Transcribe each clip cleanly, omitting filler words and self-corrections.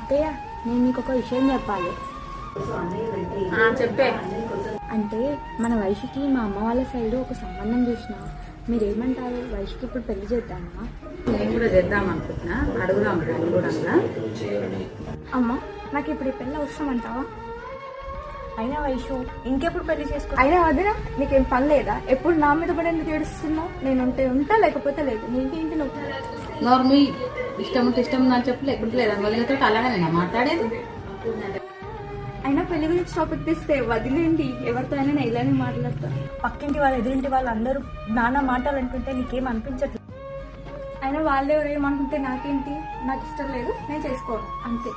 అత్తయ్య, నేను మీకు ఒక విషయం చెప్పాలి. చెప్పే. అంటే మన వైషుకి మా అమ్మ వాళ్ళ సైడ్ ఒక సంబంధం చూసిన, మీరేమంటారు? వైషుకి ఇప్పుడు పెళ్లి చేద్దామా? నేను కూడా చేద్దాం అనుకుంటున్నా, అడుగుదాం కూడా. అమ్మ, నాకు ఇప్పుడు ఈ పెళ్ళి అవసరం అంటావా? అయినా వైషు ఇంకెప్పుడు పెళ్లి చేసుకో. అయినా వదినా, నీకేం పని లేదా? ఎప్పుడు నా మీద కూడా ఎందుకు ఏడుస్తున్నావు? నేను ఉంటే ఉంటా, లేకపోతే లేదు. నీకేంటి నువ్వు? నార్మల్ ఇష్టం ఉంటే ఇష్టం ఉందని చెప్పు, లేకుంటే లేదని వాళ్ళతో అలాగే నేను మాట్లాడేది. అయినా పెళ్లి గురించి టాపిక్ తీస్తే వదిలేండి, ఎవరితో అయినా ఇలానే మాట్లాడతా. పక్కింటి వాళ్ళు, ఎదురింటి వాళ్ళు అందరూ నాన్న మాటలు అంటుంటే నీకేం అనిపించట్లేదు. అయినా వాళ్ళు ఎవరు ఏమనుకుంటే నాకేంటి? నాకు ఇష్టం లేదు, నేను చేసుకోను అంతే.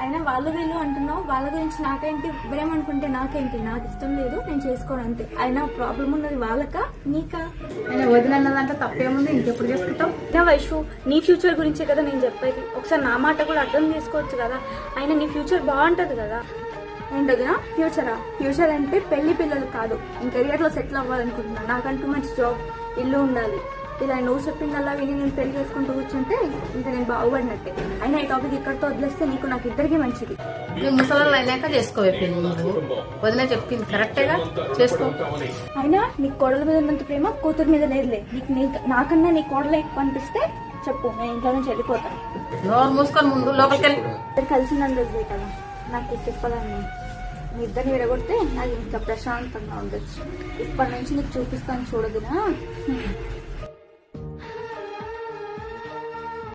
అయినా వాళ్ళు వీళ్ళు అంటున్నావు, వాళ్ళ గురించి నాకేంటి? ఎవరేమనుకుంటే నాకేంటి? నాకు ఇష్టం లేదు, నేను చేసుకోను అంతే. అయినా ప్రాబ్లం ఉన్నది వాళ్ళకా నీకా? అయినా వదిలన్నదంటే తప్పేముంది, ఇంకెప్పుడు చేసుకుంటావు? అయినా వైషు, నీ ఫ్యూచర్ గురించే కదా నేను చెప్పేది. ఒకసారి నా మాట కూడా అర్థం చేసుకోవచ్చు కదా. అయినా నీ ఫ్యూచర్ బాగుంటుంది కదా. ఏంటదినా ఫ్యూచర్ అంటే పెళ్లి పిల్లలు కాదు, నేను కెరియర్లో సెటిల్ అవ్వాలనుకుంటున్నాను. నాకంటూ మంచి జాబ్, ఇల్లు ఉండాలి. ఇలా నువ్వు చెప్పిందల్లా విని నేను పెళ్లి చేసుకుంటూ కూర్చుంటే ఇంకా నేను బాగుపడినట్టే. అయినా ఈ టాపిక్ ఇక్కడితో వదిలేస్తే నీకు నాకు ఇద్దరికి మంచిది. ముసలాళ్ళు అయినాక చేసుకోవైపోయింది. నువ్వు వదిలే చెప్పింది కరెక్టేగా, చేసుకో. అయినా నీకు కోడల మీద ఉన్నంత ప్రేమ కూతురు మీద లేదులే. నీకు నాకన్నా నీ కోడలే ఎక్కువ అనిపిస్తే చెప్పు, నేను ఇంట్లో నుంచి వెళ్ళిపోతాను. నోరు మూసుకొని ముందు లోపలికి వెళ్ళి కలిసినందుకు కదా నాకు చెప్పాలని. మీ ఇద్దరిని విడగొడితే నాకు ఇంకా ప్రశాంతంగా ఉండొచ్చు. ఇప్పటి నుంచి నీకు చూపిస్తాను, చూడదునా.